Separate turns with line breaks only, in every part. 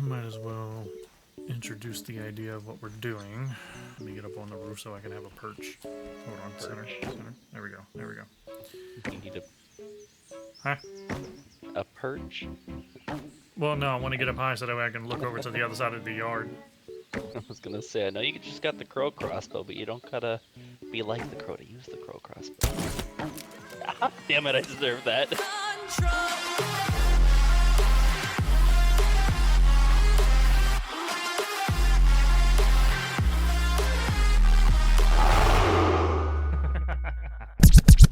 might as well introduce the idea of what we're doing. Let me get up on the roof so I can have a perch. Hold on, center. There we go. There we go.
You need
Huh?
a perch?
Well, no, I want to get up high so that way I can look over to the other side of the yard.
I was gonna say, I know you just got the crow crossbow, but you don't gotta be like the crow to use the crow crossbow. Ah, damn it, I deserve that.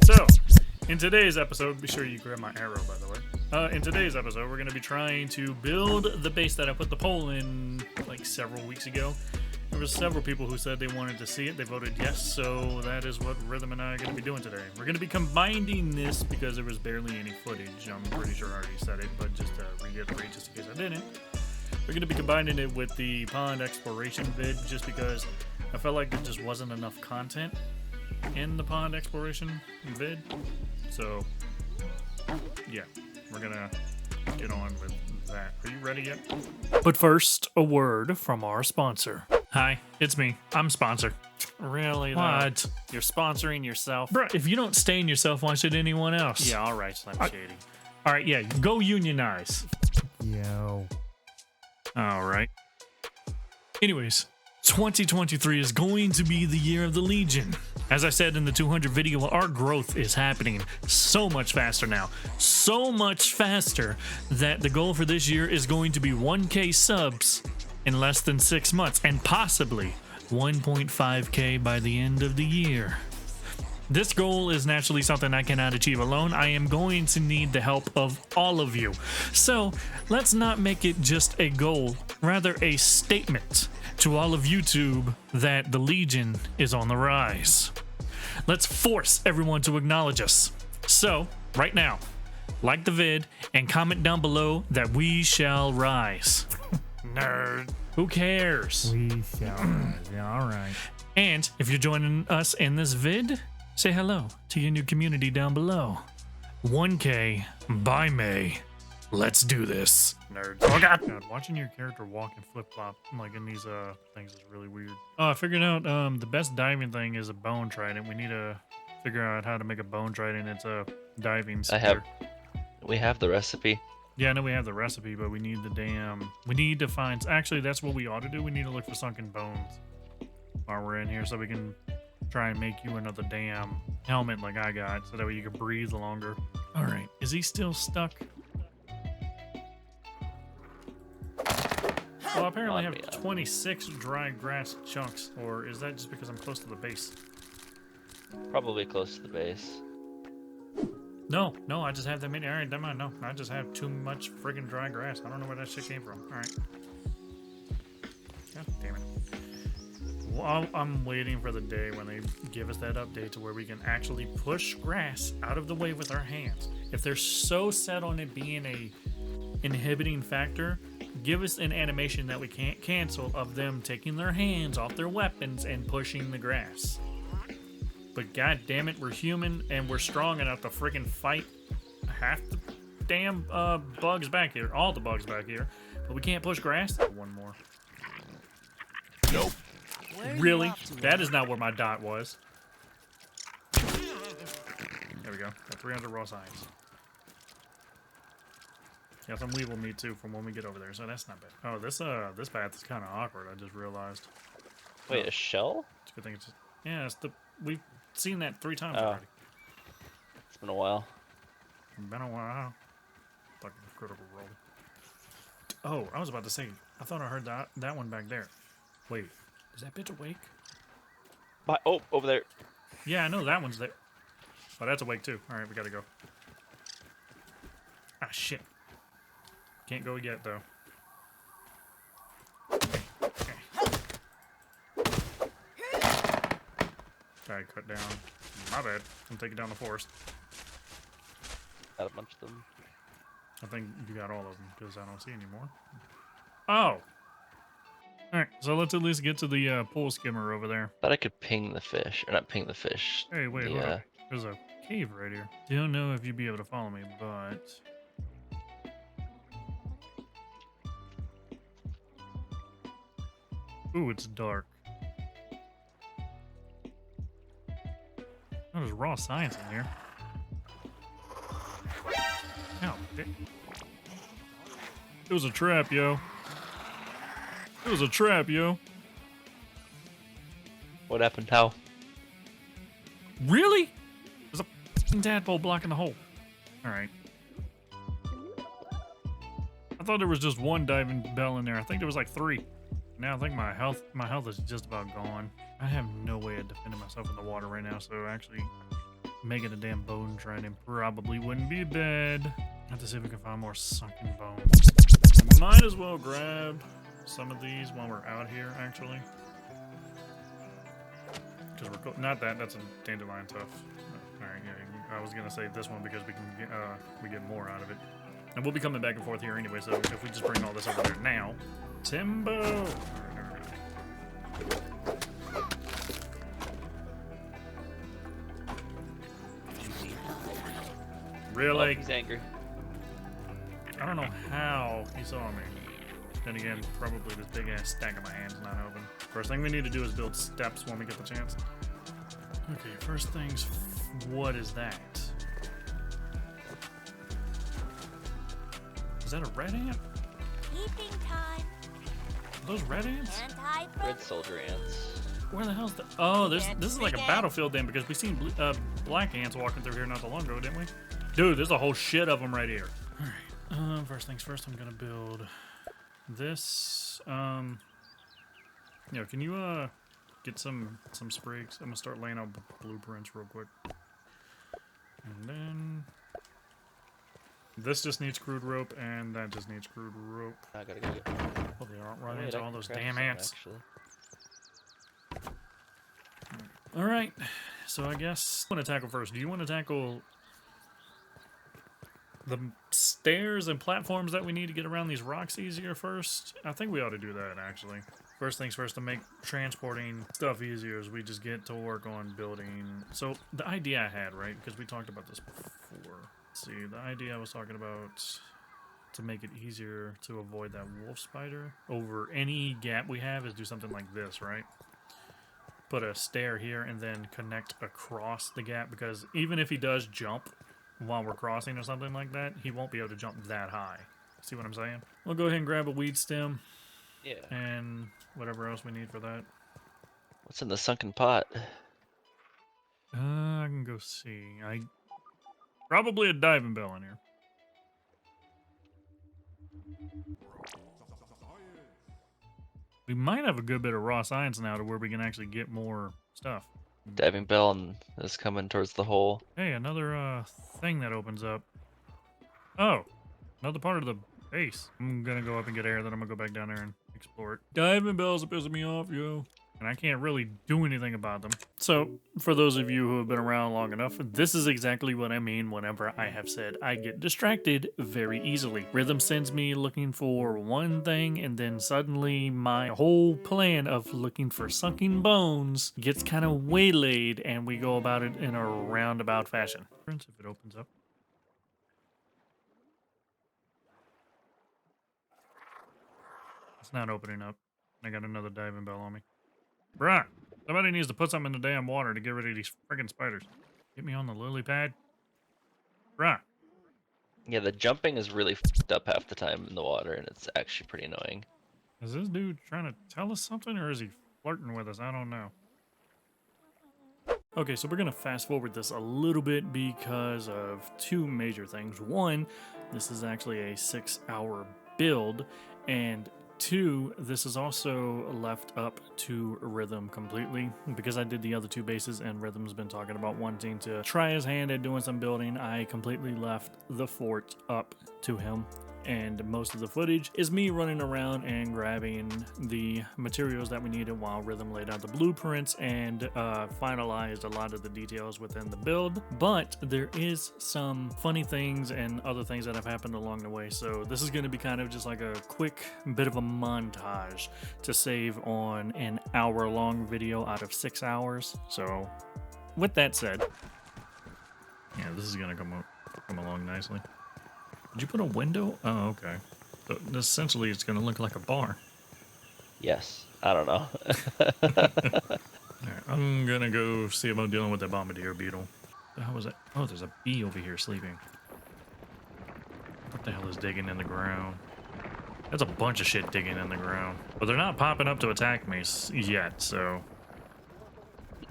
So, in today's episode, be sure you grab my arrow, by the way. In today's episode, we're going to be trying to build the base that I put the poll in like several weeks ago. There were several people who said they wanted to see it. They voted yes, so that is what Rhythm and I are going to be doing today. We're going to be combining this because there was barely any footage. I'm pretty sure I already said it, but just to reiterate, just in case I didn't. We're going to be combining it with the pond exploration vid just because I felt like there just wasn't enough content in the pond exploration vid. So, yeah, we're going to get on with that. Are you ready yet? But first, a word from our sponsor. Hi, it's me. I'm sponsored. Really? What? You're sponsoring yourself? Bruh, if you don't stain yourself, why should anyone else? Yeah, all right, Slim Shady. All right, yeah, go unionize.
Yo.
All right. Anyways, 2023 is going to be the year of the Legion. As I said in the 200 video, our growth is happening so much faster now. So much faster that the goal for this year is going to be 1K subs in less than 6 months and possibly 1.5K by the end of the year. This goal is naturally something I cannot achieve alone. I am going to need the help of all of you. So let's not make it just a goal, rather a statement to all of YouTube that the Legion is on the rise. Let's force everyone to acknowledge us. So, right now, like the vid and comment down below that we shall rise. Nerd. Who cares?
We shall. All right.
And if you're joining us in this vid, say hello to your new community down below. 1K by May. Let's do this, nerds. Oh god. Watching your character walk and flip-flop like in these things is really weird. Oh, I figured out the best diving thing is a bone trident. We need to figure out how to make a bone trident. It's a diving spear.
We have the recipe.
Yeah, I know we have the recipe, but we need the damn... We need to find... Actually, that's what we ought to do. We need to look for sunken bones while we're in here so we can try and make you another damn helmet like I got so that way you can breathe longer. All right. Is he still stuck? Well, apparently I have 26 dry grass chunks, or is that just because I'm close to the base?
Probably close to the base.
No, I just have that many. All right, never mind. No, I just have too much friggin' dry grass. I don't know where that shit came from. All right. God damn it. Well, I'm waiting for the day when they give us that update to where we can actually push grass out of the way with our hands. If they're so set on it being a inhibiting factor, give us an animation that we can't cancel of them taking their hands off their weapons and pushing the grass. But god damn it, we're human and we're strong enough to freaking fight half the damn bugs back here, all the bugs back here, but we can't push grass. One more. Nope. Really? That is not where my dot was. There we go. Got 300 raw signs. Got some weevil meat too from when we get over there, so that's not bad. Oh, this path is kind of awkward. I just realized.
Wait, a shell?
It's a good thing it's just, yeah. We've seen that 3 times already.
It's been a while.
Been a while. Fucking critical roll. Oh, I was about to say. I thought I heard that one back there. Wait, is that bitch awake?
Oh, over there.
Yeah, I know that one's there. Oh, that's awake too. All right, we gotta go. Ah, shit. Can't go yet, though. Okay. Alright, cut down. My bad. I'm taking down the forest.
Got a bunch of them.
I think you got all of them, because I don't see any more. Oh! Alright, so let's at least get to the pool skimmer over there.
Thought I could ping the fish. Or not ping the fish.
Hey, wait, hold on. There's a cave right here. Don't know if you'd be able to follow me, but... Ooh, it's dark. Oh, there's raw science in here. Ow, it was a trap, yo. It was a trap, yo.
What happened? How?
Really? There's a f***ing tadpole blocking the hole. Alright. I thought there was just one diving bell in there. I think there was like 3. Now I think my health is just about gone. I have no way of defending myself in the water right now, so actually making a damn bone trident probably wouldn't be bad. I have to see if we can find more sunken bones. Might as well grab some of these while we're out here, actually. Because we're not that. That's a dandelion tuft. All right, yeah. I was gonna save this one because we get more out of it, and we'll be coming back and forth here anyway. So if we just bring all this over there now, Timbo. Really?
Oh, he's angry.
I don't know how he saw me. Then again, probably this big ass stack of my hands not open. First thing we need to do is build steps when we get the chance. Okay, first things, what is that? Is that a red ant?
Eating time.
Are those red ants?
Red soldier ants.
Where the hell's the? Oh, this is like a battlefield then, because we seen black ants walking through here not so long ago, didn't we? Dude, there's a whole shit of them right here. All right. First things first, I'm gonna build this. Can you get some sprigs? I'm gonna start laying out blueprints real quick, and then this just needs crude rope, and that just needs crude rope.
I gotta go get.
Oh, they aren't running into all those damn ants. All right, so I guess I want to tackle first. Do you want to tackle the stairs and platforms that we need to get around these rocks easier first? I think we ought to do that, actually. First things first, to make transporting stuff easier is we just get to work on building. So the idea I had, right, because we talked about this before. Let's see, the idea I was talking about to make it easier to avoid that wolf spider over any gap we have is do something like this, right? Put a stair here and then connect across the gap, because even if he does jump while we're crossing or something like that, he won't be able to jump that high. See what I'm saying? We'll go ahead and grab a weed stem.
Yeah.
And whatever else we need for that.
What's in the sunken pot?
I can go see. Probably a diving bell in here. We might have a good bit of raw science now to where we can actually get more stuff.
Diving bell is coming towards the hole.
Hey, another thing that opens up. Oh, another part of the base. I'm gonna go up and get air, then I'm gonna go back down there and explore it. Diving bells are pissing me off, yo. And I can't really do anything about them. So, for those of you who have been around long enough, this is exactly what I mean whenever I have said I get distracted very easily. Rhythm sends me looking for one thing, and then suddenly my whole plan of looking for sunken bones gets kind of waylaid, and we go about it in a roundabout fashion. If it opens up. It's not opening up. I got another diving bell on me. Bruh, somebody needs to put something in the damn water to get rid of these friggin' spiders. Get me on the lily pad. Bruh.
Yeah, the jumping is really f***ed up half the time in the water, and it's actually pretty annoying.
Is this dude trying to tell us something, or is he flirting with us? I don't know. Okay, so we're going to fast forward this a little bit because of 2 major things. 1, this is actually a 6-hour build, and 2, this is also left up to Rhythm completely, because I did the other 2 bases and Rhythm's been talking about wanting to try his hand at doing some building. I completely left the fort up to him, and most of the footage is me running around and grabbing the materials that we needed while Rhythm laid out the blueprints and finalized a lot of the details within the build. But there is some funny things and other things that have happened along the way, so this is going to be kind of just like a quick bit of a montage to save on an hour-long video out of 6 hours. So with that said, yeah, this is going to come along nicely. Did you put a window? Oh, okay. So essentially, it's going to look like a bar.
Yes. I don't know.
Alright, I'm gonna go see if I'm dealing with that Bombardier Beetle. The hell was that? Oh, there's a bee over here sleeping. What the hell is digging in the ground? That's a bunch of shit digging in the ground. But they're not popping up to attack me yet, so...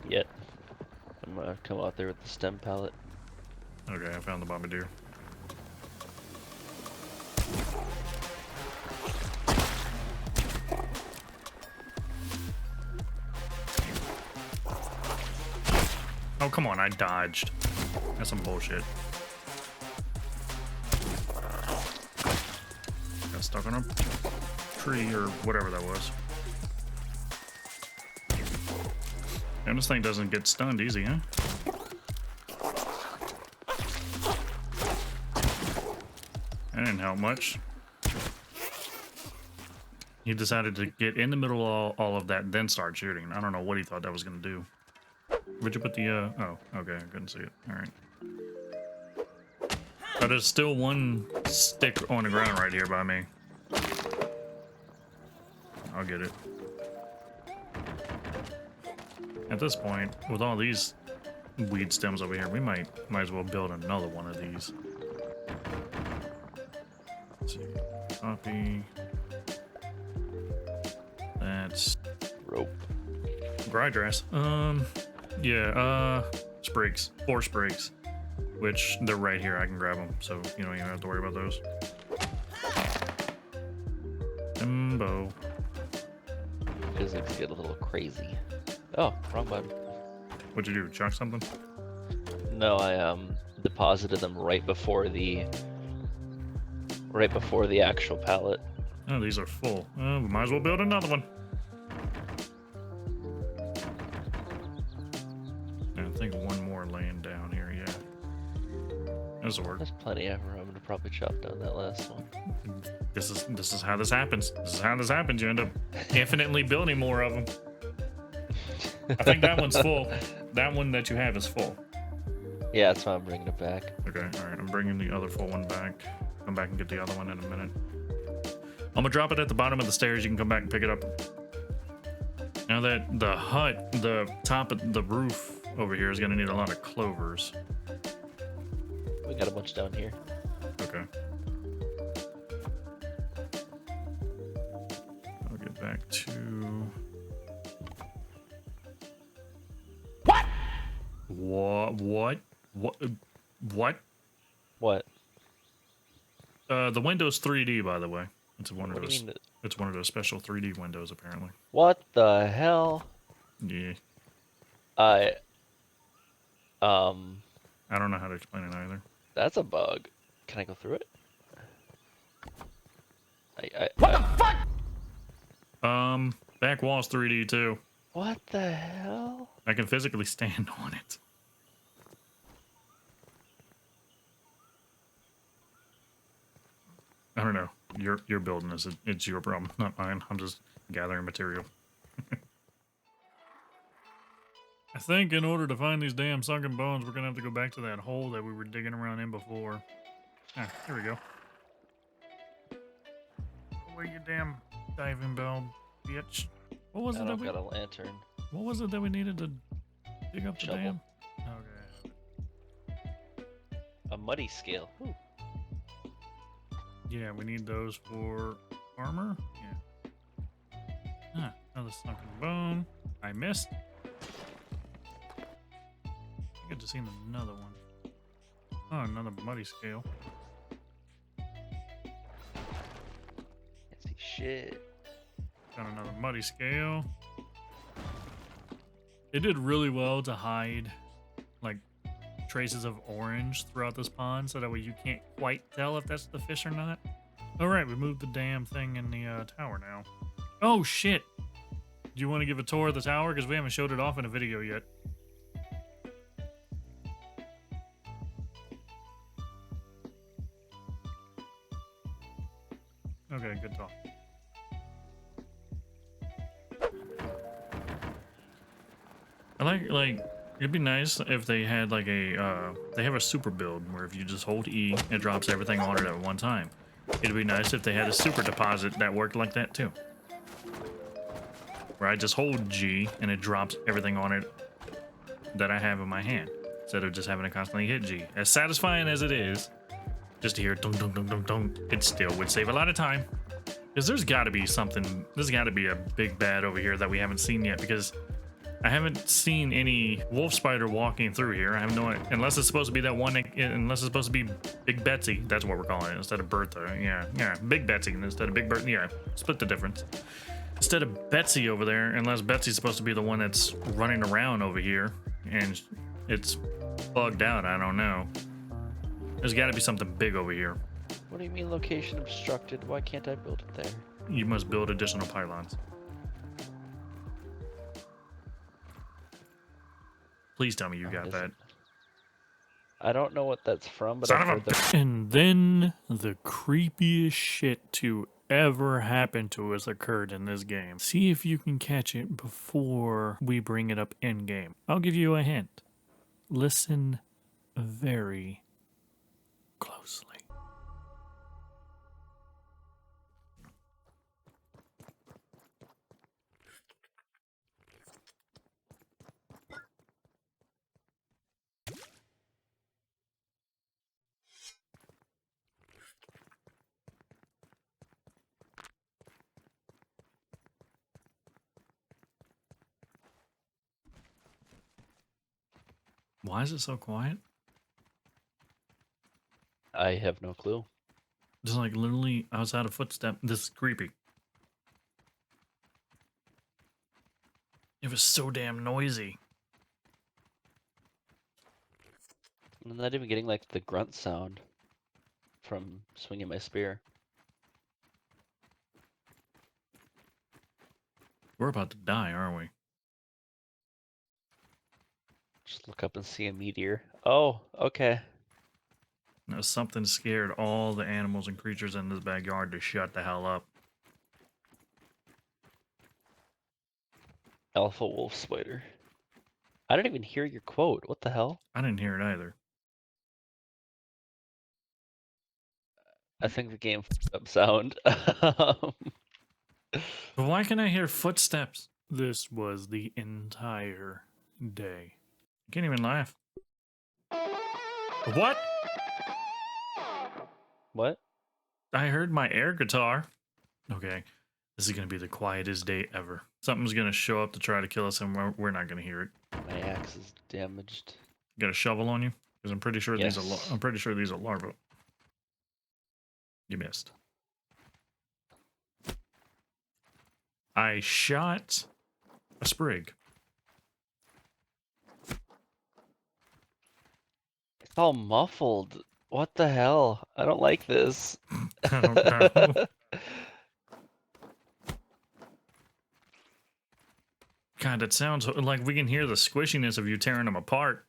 Yet. I'm gonna come out there with the stem pallet.
Okay, I found the Bombardier. Oh, come on, I dodged. That's some bullshit. Got stuck on a tree or whatever that was. And this thing doesn't get stunned easy, huh? That didn't help much. He decided to get in the middle of all of that, then start shooting. I don't know what he thought that was going to do. Where'd you put the, oh, okay, I couldn't see it. Alright. But there's still one stick on the ground right here by me. I'll get it. At this point, with all these weed stems over here, we might as well build another one of these. Let's see. Copy. That's
Rope.
dry dress. Yeah, sprigs. 4 sprigs. Which, they're right here. I can grab them, so you don't even have to worry about those. Timbo.
Physics get a little crazy. Oh, wrong button.
What'd you do? Chuck something?
No, I deposited them right before the actual pallet.
Oh, these are full. We might as well build another one. I think one more laying down here, yeah. This'll work.
There's plenty of room to probably chop down that last one.
This is how this happens. This is how this happens. You end up infinitely building more of them. I think that one's full. That one that you have is full.
Yeah, that's why I'm bringing it back.
Okay, alright. I'm bringing the other full one back. Come back and get the other one in a minute. I'm gonna drop it at the bottom of the stairs. You can come back and pick it up. Now that the hut, the top of the roof over here is gonna need a lot of clovers.
We got a bunch down here.
Okay. I'll get back to... What? What?
What?
The window's 3D, by the way. It's one of
What do you
those.
mean?
It's one of those special 3D windows, apparently.
What the hell?
Yeah.
I
don't know how to explain it either.
That's a bug. Can I go through it?
Back wall's 3D too.
What the hell?
I can physically stand on it. I don't know. You're building this. It's your problem, not mine. I'm just gathering material. I think in order to find these damn sunken bones, we're gonna have to go back to that hole that we were digging around in before. Ah, here we go. Where you damn diving bell, bitch? What was
I
it that
don't
we?
got a lantern.
What was it that we needed to dig up the
Shovel.
dam? Okay.
A muddy scale. Ooh.
Yeah, we need those for armor. Yeah. Ah, another sunken bone. I missed. I get to see another one. Oh, another muddy scale.
Can't see shit.
Got another muddy scale. It did really well to hide, like, traces of orange throughout this pond, so that way you can't quite tell if that's the fish or not. Alright, we moved the damn thing in the tower now. Oh, shit! Do you want to give a tour of the tower? Because we haven't showed it off in a video yet. Okay, good talk. I like it'd be nice if they had like a they have a super build where if you just hold E, it drops everything on it at one time. It'd be nice if they had a super deposit that worked like that too. where I just hold G and it drops everything on it that I have in my hand, instead of just having to constantly hit G. As satisfying as it is, just to hear dunk, dunk, dunk, dunk, dunk, it still would save a lot of time. Because there's got to be something, there's got to be a big bad over here that we haven't seen yet, because I haven't seen any wolf spider walking through here. I have no idea, unless it's supposed to be that one, unless it's supposed to be Big Betsy. That's what we're calling it, instead of Bertha. Yeah, Big Betsy instead of Big Bertha. Yeah, split the difference. Instead of Betsy over there, unless Betsy's supposed to be the one that's running around over here, and it's bugged out, I don't know. There's got to be something big over here.
What do you mean location obstructed? Why can't I build it there?
You must build additional pylons. Please tell me you got that.
I don't know what that's from, but
Son
I've
of
heard
a...
that.
And then the creepiest shit to ever happen to us occurred in this game. See if you can catch it before we bring it up in game. I'll give you a hint. Listen very closely. Why is it so quiet?
I have no clue.
Just like literally outside a footstep. This is creepy. It was so damn noisy.
I'm not even getting like the grunt sound from swinging my spear.
We're about to die, aren't we?
Just look up and see a meteor. Oh, okay.
Now, something scared all the animals and creatures in this backyard to shut the hell up.
Alpha wolf spider. I didn't even hear your quote. What the hell?
I didn't hear it either.
I think the game f***ed up sound.
But why can I hear footsteps? This was the entire day. I can't even laugh. What?
What?
I heard my air guitar. Okay. This is going to be the quietest day ever. Something's going to show up to try to kill us, and we're not going to hear it.
My axe is damaged.
Got a shovel on you? Because I'm pretty sure
Yes.
these are larvae. You missed. I shot a sprig.
It's all muffled. What the hell? I don't like this.
I don't know. God, it sounds like we can hear the squishiness of you tearing them apart.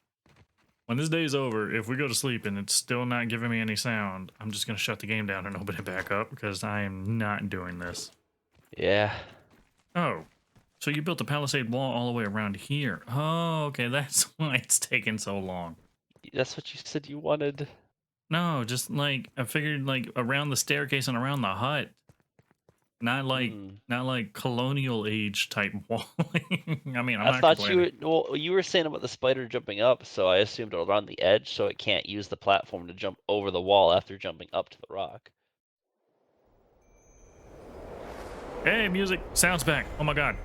When this day's over, if we go to sleep and it's still not giving me any sound, I'm just going to shut the game down and open it back up because I am not doing this.
Yeah.
Oh, so you built a palisade wall all the way around here. Oh, okay, that's why it's taking so long.
That's what you said you wanted.
No, just like, I figured like around the staircase and around the hut. Not like, not like colonial age type wall. I mean, I'm
I
not
thought
complaining.
you were saying about the spider jumping up, so I assumed around the edge so it can't use the platform to jump over the wall after jumping up to the rock.
Hey, music, sounds back. Oh my god.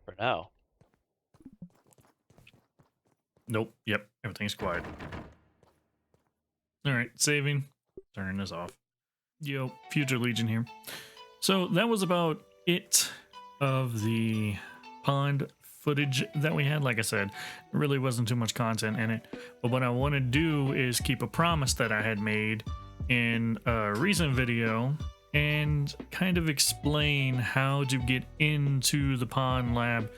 For now.
Nope. Yep. Everything's quiet. All right. Saving. Turning this off. Yo, Future Legion here. So that was about it of the pond footage that we had. Like I said, there really wasn't too much content in it. But what I want to do is keep a promise that I had made in a recent video and kind of explain how to get into the pond lab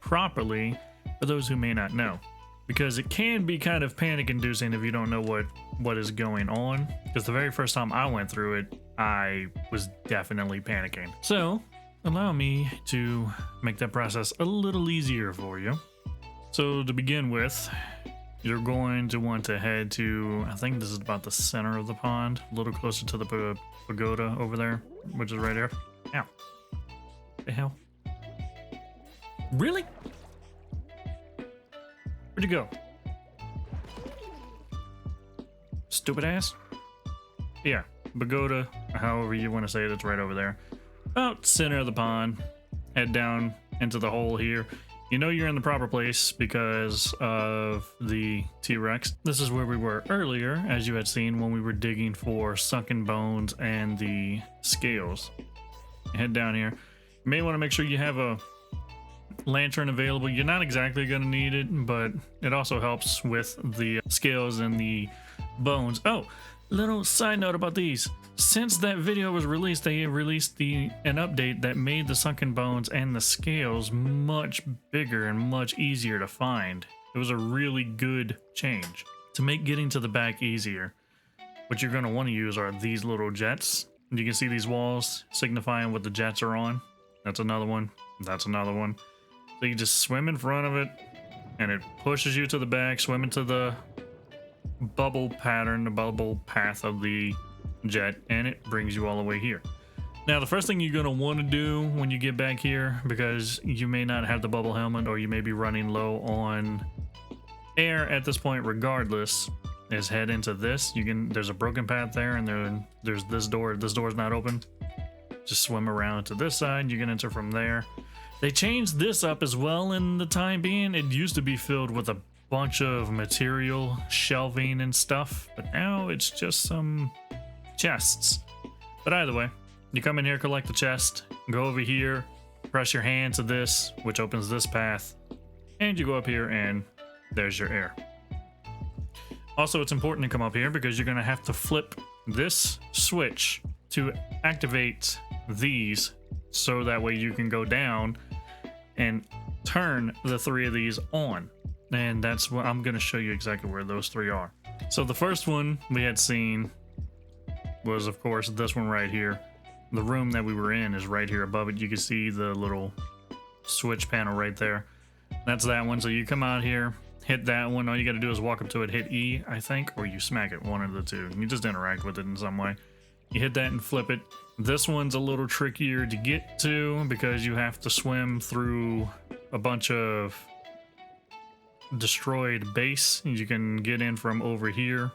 properly for those who may not know. Because it can be kind of panic inducing if you don't know what is going on. Because the very first time I went through it, I was definitely panicking. So allow me to make that process a little easier for you. So to begin with, you're going to want to head to, I think this is about the center of the pond, a little closer to the pagoda over there, which is right here. Ow. The hell? Really? Where'd you go? Stupid ass? Yeah, Pagoda, however you want to say it, it's right over there. About center of the pond. Head down into the hole here. You know you're in the proper place because of the T-Rex. This is where we were earlier, as you had seen when we were digging for sunken bones and the scales. Head down here. You may want to make sure you have a lantern available. You're not exactly going to need it, but it also helps with the scales and the bones. Oh, little side note about these. Since that video was released, they released an update that made the sunken bones and the scales much bigger and much easier to find. It was a really good change. To make getting to the back easier, what you're going to want to use are these little jets. You can see these walls signifying what the jets are on. That's another one. That's another one. So you just swim in front of it, and it pushes you to the back, swim into the bubble pattern, the bubble path of the jet, and it brings you all the way here. Now, the first thing you're going to want to do when you get back here, because you may not have the bubble helmet or you may be running low on air at this point regardless, is head into this. There's a broken path there, and there's this door. This door's not open. Just swim around to this side. You can enter from there. They changed this up as well in the time being. It used to be filled with a bunch of material, shelving and stuff, but now it's just some chests. But either way, you come in here, collect the chest, go over here, press your hand to this, which opens this path, and you go up here and there's your air. Also, it's important to come up here because you're going to have to flip this switch to activate these, so that way you can go down and turn the 3 of these on. And that's what I'm going to show you exactly where those 3 are. So the first one we had seen was, of course, this one right here. The room that we were in is right here above it. You can see the little switch panel right there. That's that one. So you come out here, hit that one. All you got to do is walk up to it, hit E, I think, or you smack it, one of the two. You just interact with it in some way. You hit that and flip it. This one's a little trickier to get to because you have to swim through a bunch of destroyed base. You can get in from over here.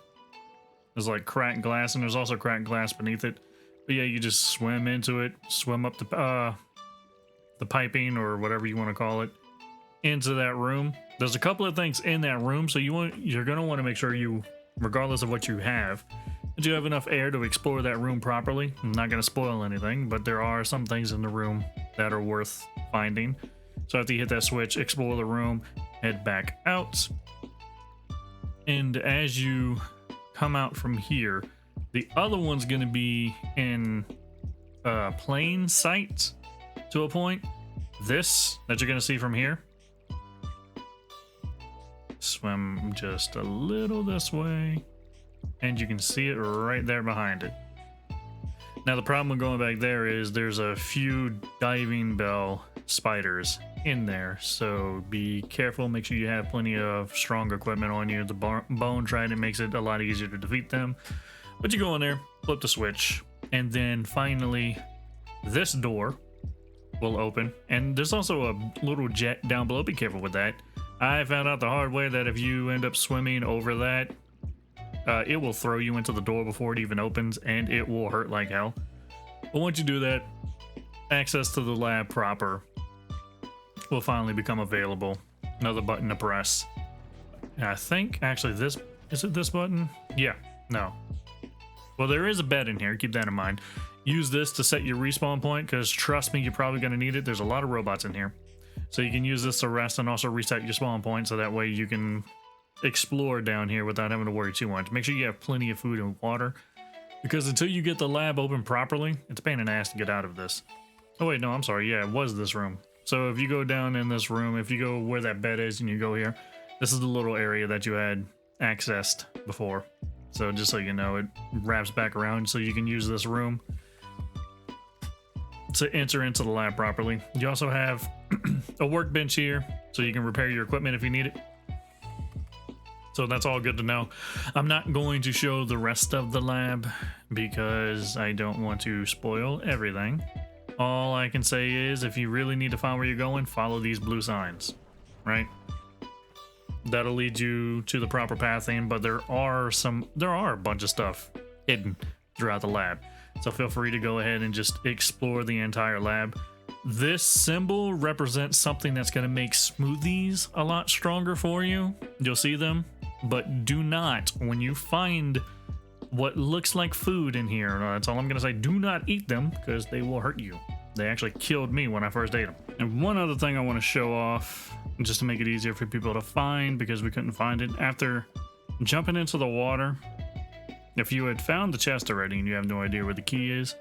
There's like cracked glass, and there's also cracked glass beneath it. But yeah, you just swim into it, swim up the piping or whatever you want to call it, into that room. There's a couple of things in that room, so you're gonna want to make sure you, regardless of what you have, that you have enough air to explore that room properly. I'm not gonna spoil anything, but there are some things in the room that are worth finding. So after you hit that switch, explore the room, head back out, and as you come out from here, the other one's going to be in plain sight to a point. This that you're going to see from here, swim just a little this way, and you can see it right there behind it. Now the problem with going back there is there's a few diving bell spiders in there, so be careful. Make sure you have plenty of strong equipment on you. The bone trident makes it a lot easier to defeat them. But you go in there, flip the switch, and then finally this door will open, and there's also a little jet down below. Be careful with that. I found out the hard way that if you end up swimming over that, it will throw you into the door before it even opens, and it will hurt like hell. But once you do that, access to the lab proper will finally become available. Another button to press. I think actually is it this button? Yeah, no. Well, there is a bed in here, keep that in mind. Use this to set your respawn point, because trust me, you're probably going to need it. There's a lot of robots in here. So you can use this to rest and also reset your spawn point, so that way you can explore down here without having to worry too much. Make sure you have plenty of food and water, because until you get the lab open properly, it's a pain in the ass to get out of this. Oh wait, no, I'm sorry. Yeah, it was this room. So if you go down in this room, if you go where that bed is and you go here, this is the little area that you had accessed before. So just so you know, it wraps back around so you can use this room to enter into the lab properly. You also have a workbench here so you can repair your equipment if you need it. So that's all good to know. I'm not going to show the rest of the lab because I don't want to spoil everything. All I can say is if you really need to find where you're going, follow these blue signs, right? That'll lead you to the proper pathing, but there are a bunch of stuff hidden throughout the lab. So feel free to go ahead and just explore the entire lab. This symbol represents something that's going to make smoothies a lot stronger for you. You'll see them, but do not, when you find what looks like food in here, that's all I'm going to say, do not eat them because they will hurt you. They actually killed me when I first ate them. And one other thing I want to show off, just to make it easier for people to find because we couldn't find it, after jumping into the water, if you had found the chest already and you have no idea where the key is,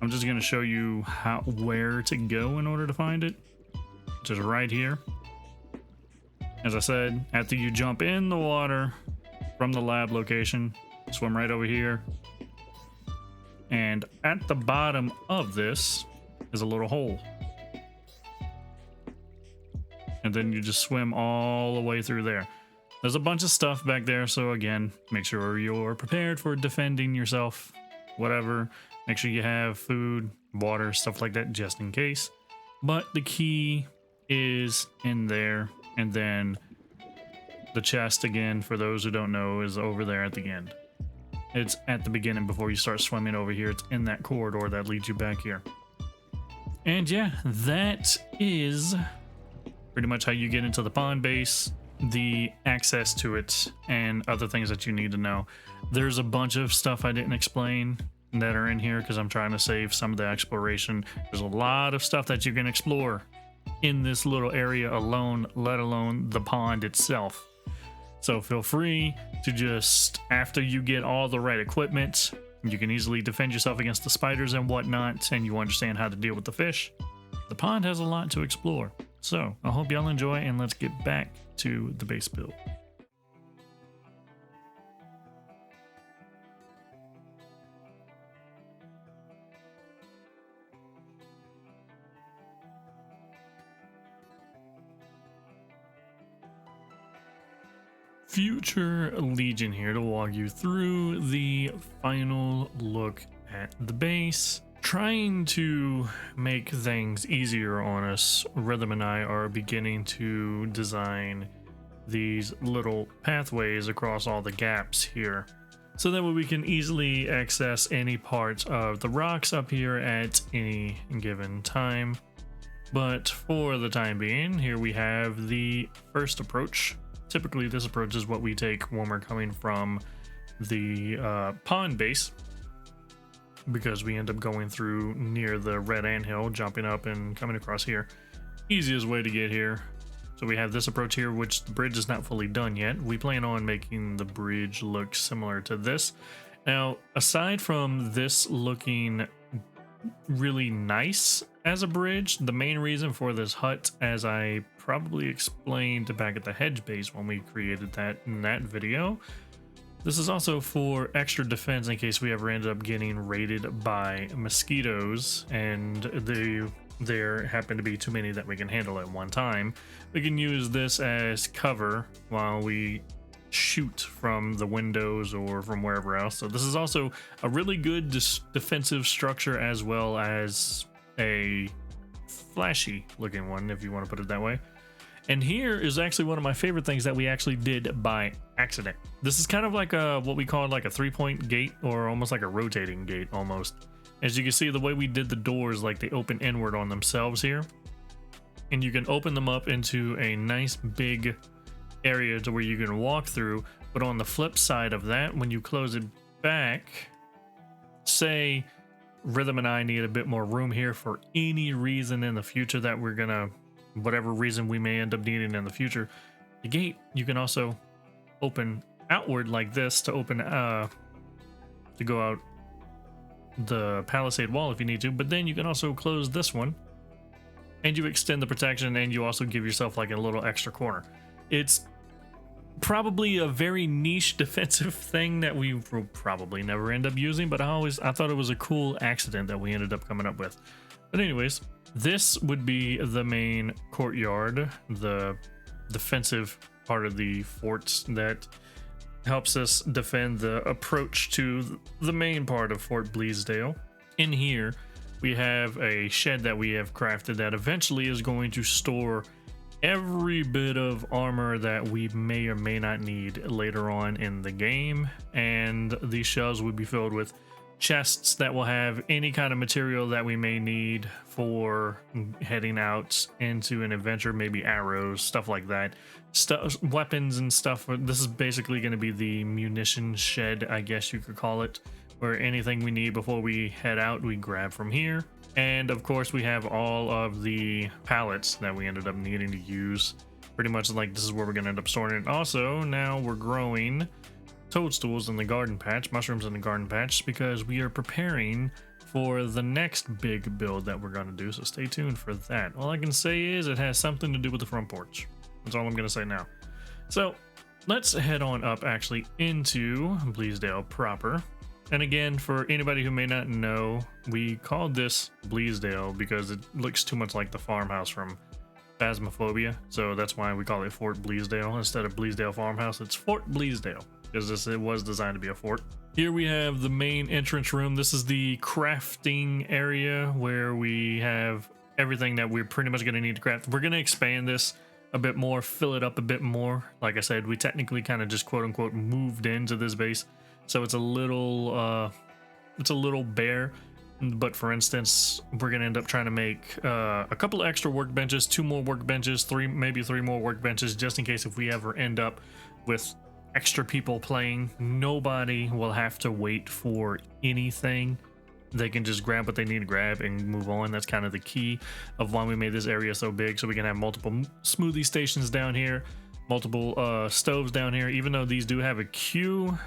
I'm just going to show you where to go in order to find it, which is right here. As I said, after you jump in the water from the lab location, swim right over here. And at the bottom of this is a little hole. And then you just swim all the way through there. There's a bunch of stuff back there, so again, make sure you're prepared for defending yourself, whatever. Make sure you have food, water, stuff like that, just in case. But the key is in there, and then the chest, again, for those who don't know, is over there at the end. It's at the beginning before you start swimming over here. It's in that corridor that leads you back here. And yeah, that is pretty much how you get into the pond base, the access to it, and other things that you need to know. There's a bunch of stuff I didn't explain that are in here because I'm trying to save some of the exploration. There's a lot of stuff that you can explore in this little area alone, let alone the pond itself. So feel free to just, after you get all the right equipment, you can easily defend yourself against the spiders and whatnot, and you understand how to deal with the fish. The pond has a lot to explore. So I hope y'all enjoy, and let's get back to the base build. Future Legion here to walk you through the final look at the base. Trying to make things easier on us, Rhythm and I are beginning to design these little pathways across all the gaps here, so that way we can easily access any part of the rocks up here at any given time. But for the time being, here we have the first approach. Typically, this approach is what we take when we're coming from the pond base, because we end up going through near the red anthill, jumping up and coming across here. Easiest way to get here. So we have this approach here, which the bridge is not fully done yet. We plan on making the bridge look similar to this. Now, aside from this looking really nice as a bridge, the main reason for this hut, as I probably explained back at the hedge base when we created that in that video, this is also for extra defense in case we ever ended up getting raided by mosquitoes and there happen to be too many that we can handle at one time. We can use this as cover while we shoot from the windows or from wherever else. So this is also a really good defensive structure, as well as a flashy looking one, if you want to put it that way. And here is actually one of my favorite things that we actually did by accident. This is kind of like what we call like a 3-point gate, or almost like a rotating gate almost. As you can see, the way we did the doors, like they open inward on themselves here, and you can open them up into a nice big area to where you can walk through. But on the flip side of that, when you close it back, say Rhythm and I need a bit more room here for any reason in the future that we're gonna, whatever reason we may end up needing in the future, the gate you can also open outward like this to open to go out the palisade wall if you need to. But then you can also close this one and you extend the protection, and you also give yourself like a little extra corner. It's probably a very niche defensive thing that we will probably never end up using, but I thought it was a cool accident that we ended up coming up with. But anyways, this would be the main courtyard, the defensive part of the forts that helps us defend the approach to the main part of Fort Bleasdale. In here, we have a shed that we have crafted that eventually is going to store every bit of armor that we may or may not need later on in the game. And these shelves will be filled with chests that will have any kind of material that we may need for heading out into an adventure, maybe arrows, stuff like that, weapons and stuff. This is basically going to be the munition shed, I guess you could call it, where anything we need before we head out we grab from here. And of course we have all of the pallets that we ended up needing to use. Pretty much like this is where we're going to end up storing it. Also, now we're growing toadstools in the garden patch, mushrooms in the garden patch, because we are preparing for the next big build that we're going to do, so stay tuned for that. All I can say is it has something to do with the front porch. That's all I'm going to say now. So let's head on up actually into Bleasdale proper. And again, for anybody who may not know, we called this Bleasdale because it looks too much like the farmhouse from Phasmophobia, so that's why we call it Fort Bleasdale instead of Bleasdale Farmhouse. It's Fort Bleasdale because it was designed to be a fort. Here we have the main entrance room. This is the crafting area where we have everything that we're pretty much going to need to craft. We're going to expand this a bit more, fill it up a bit more. Like I said, we technically kind of just quote unquote moved into this base, so it's a little bare. But for instance, we're gonna end up trying to make a couple of extra workbenches, 2 more workbenches, maybe 3 more workbenches, just in case if we ever end up with extra people playing. Nobody will have to wait for anything. They can just grab what they need to grab and move on. That's kind of the key of why we made this area so big, so we can have multiple smoothie stations down here, multiple stoves down here. Even though these do have a queue,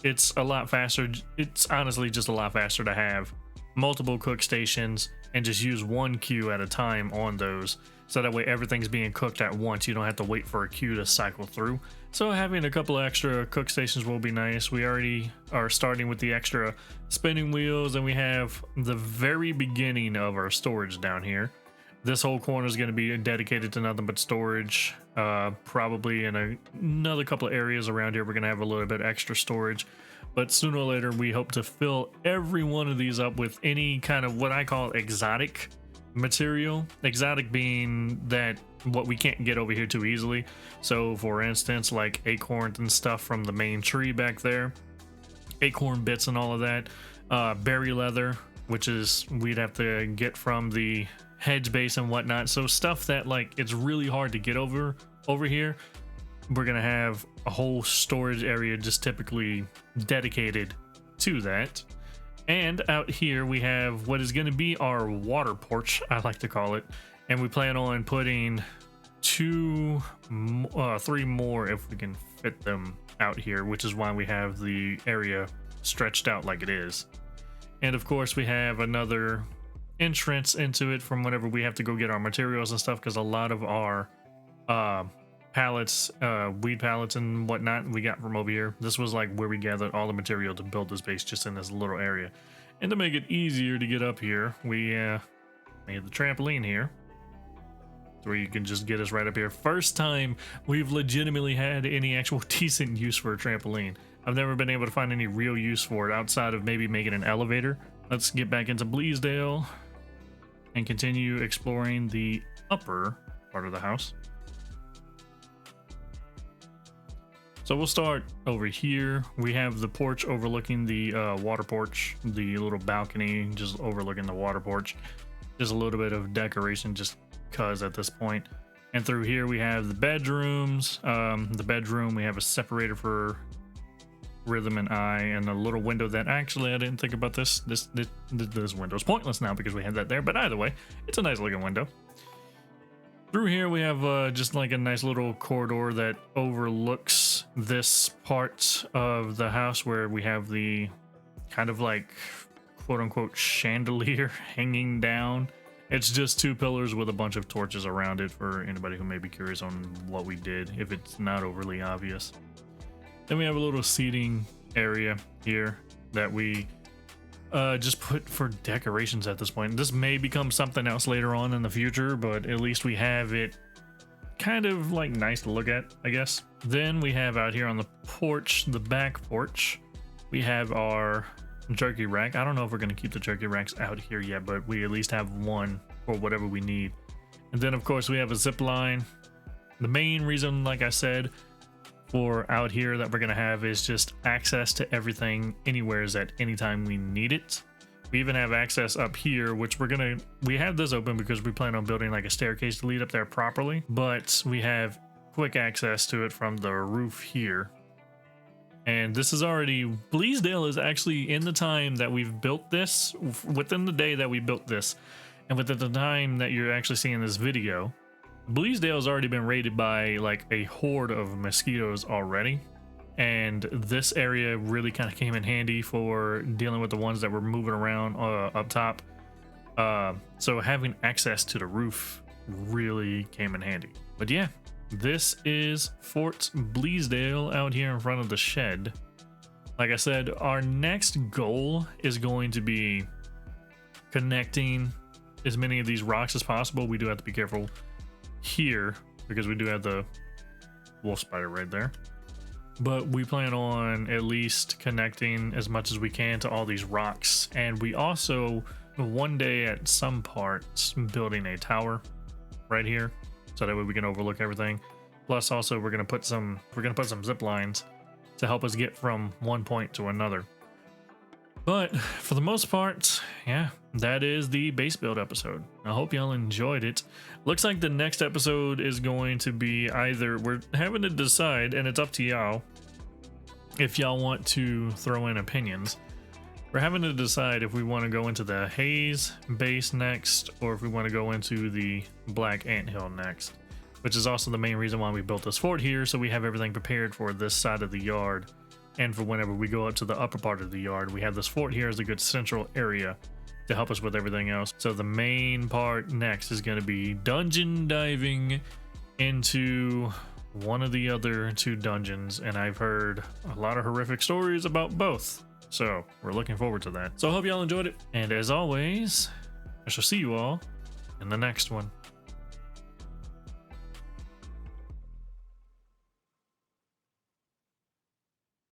it's a lot faster. It's honestly just a lot faster to have multiple cook stations and just use one queue at a time on those, so that way everything's being cooked at once. You don't have to wait for a queue to cycle through. So having a couple of extra cook stations will be nice. We already are starting with the extra spinning wheels, and we have the very beginning of our storage down here. This whole corner is going to be dedicated to nothing but storage. Probably in another couple of areas around here we're going to have a little bit extra storage, but sooner or later we hope to fill every one of these up with any kind of what I call exotic material. Exotic being that what we can't get over here too easily. So for instance, like acorns and stuff from the main tree back there, acorn bits and all of that, berry leather, which is we'd have to get from the hedge base and whatnot. So stuff that like it's really hard to get over here, we're gonna have a whole storage area just typically dedicated to that. And out here we have what is going to be our water porch, I like to call it, and we plan on putting 3 more if we can fit them out here, which is why we have the area stretched out like it is. And of course we have another entrance into it from whenever we have to go get our materials and stuff, because a lot of our pallets, weed pallets and whatnot we got from over here. This was like where we gathered all the material to build this base, just in this little area. And to make it easier to get up here, we made the trampoline here, where you can just get us right up here. First time we've legitimately had any actual decent use for a trampoline. I've never been able to find any real use for it outside of maybe making an elevator. Let's get back into Bleasdale and continue exploring the upper part of the house. So we'll start over here. We have the porch overlooking the water porch, the little balcony just overlooking the water porch. Just a little bit of decoration just cause at this point. And through here we have the bedrooms. The bedroom, we have a separator for Rhythm and I, and a little window that actually I didn't think about this. This window's pointless now because we had that there, but either way, it's a nice looking window. Through here we have just like a nice little corridor that overlooks this part of the house where we have the kind of like quote unquote chandelier hanging down. It's just 2 pillars with a bunch of torches around it for anybody who may be curious on what we did, if it's not overly obvious. Then we have a little seating area here that we just put for decorations at this point. This may become something else later on in the future, but at least we have it kind of like nice to look at, I guess. Then we have out here on the porch, the back porch, we have our jerky rack. I don't know if we're going to keep the jerky racks out here yet, but we at least have one for whatever we need. And then of course we have a zip line. The main reason, like I said, for out here that we're going to have is just access to everything anywheres at any time we need it. We even have access up here, which we have this open because we plan on building like a staircase to lead up there properly, but we have quick access to it from the roof here. And this is already, Bleasdale is actually, in the time that we've built this, within the day that we built this, and within the time that you're actually seeing this video, Bleasdale has already been raided by like a horde of mosquitoes already. And this area really kind of came in handy for dealing with the ones that were moving around up top. So having access to the roof really came in handy. But yeah, this is Fort Bleasdale out here in front of the shed. Like I said, our next goal is going to be connecting as many of these rocks as possible. We do have to be careful here because we do have the wolf spider right there. But we plan on at least connecting as much as we can to all these rocks. And we also, one day at some parts, building a tower right here, so that way we can overlook everything. Plus also we're gonna put some zip lines to help us get from one point to another. But for the most part, yeah, that is the base build episode. I hope y'all enjoyed it. Looks like the next episode is going to be either, we're having to decide, and it's up to y'all if y'all want to throw in opinions. We're having to decide if we want to go into the haze base next, or if we want to go into the black anthill next, which is also the main reason why we built this fort here, so we have everything prepared for this side of the yard. And for whenever we go up to the upper part of the yard, we have this fort here as a good central area to help us with everything else. So the main part next is going to be dungeon diving into one of the other two dungeons, and I've heard a lot of horrific stories about both, so we're looking forward to that. So I hope y'all enjoyed it, and as always, I shall see you all in the next one.